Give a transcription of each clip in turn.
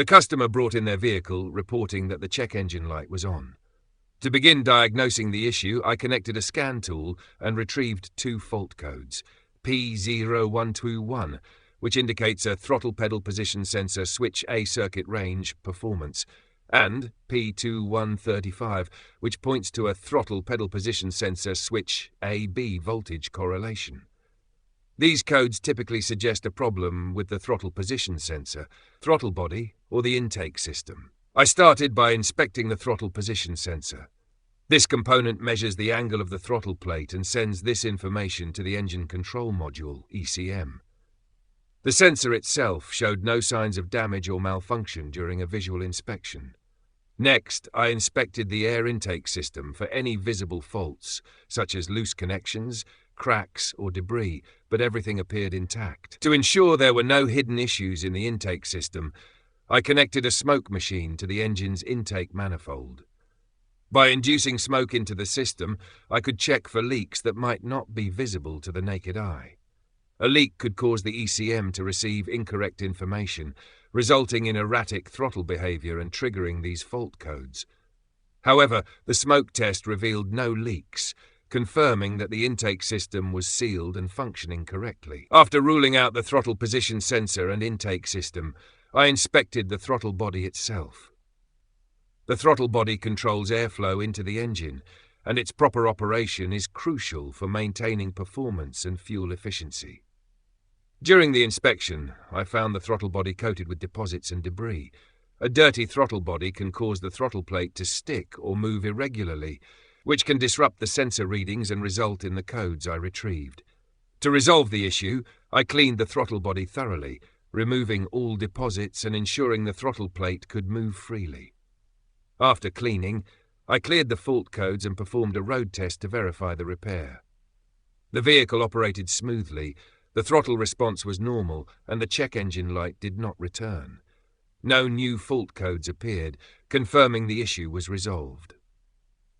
The customer brought in their vehicle, reporting that the check engine light was on. To begin diagnosing the issue, I connected a scan tool and retrieved 2 fault codes, P0121, which indicates a throttle pedal position sensor switch A circuit range performance, and P2135, which points to a throttle pedal position sensor switch AB voltage correlation. These codes typically suggest a problem with the throttle position sensor, throttle body, or the intake system. I started by inspecting the throttle position sensor. This component measures the angle of the throttle plate and sends this information to the engine control module, ECM. The sensor itself showed no signs of damage or malfunction during a visual inspection. Next, I inspected the air intake system for any visible faults, such as loose connections, cracks, or debris, but everything appeared intact. To ensure there were no hidden issues in the intake system, I connected a smoke machine to the engine's intake manifold. By inducing smoke into the system, I could check for leaks that might not be visible to the naked eye. A leak could cause the ECM to receive incorrect information, resulting in erratic throttle behavior and triggering these fault codes. However, the smoke test revealed no leaks, confirming that the intake system was sealed and functioning correctly. After ruling out the throttle position sensor and intake system, I inspected the throttle body itself. The throttle body controls airflow into the engine, and its proper operation is crucial for maintaining performance and fuel efficiency. During the inspection, I found the throttle body coated with deposits and debris. A dirty throttle body can cause the throttle plate to stick or move irregularly, which can disrupt the sensor readings and result in the codes I retrieved. To resolve the issue, I cleaned the throttle body thoroughly, removing all deposits and ensuring the throttle plate could move freely. After cleaning, I cleared the fault codes and performed a road test to verify the repair. The vehicle operated smoothly, the throttle response was normal, and the check engine light did not return. No new fault codes appeared, confirming the issue was resolved.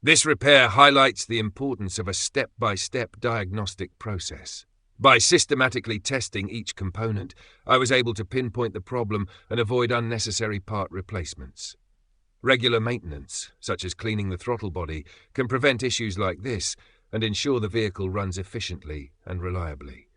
This repair highlights the importance of a step-by-step diagnostic process. By systematically testing each component, I was able to pinpoint the problem and avoid unnecessary part replacements. Regular maintenance, such as cleaning the throttle body, can prevent issues like this and ensure the vehicle runs efficiently and reliably.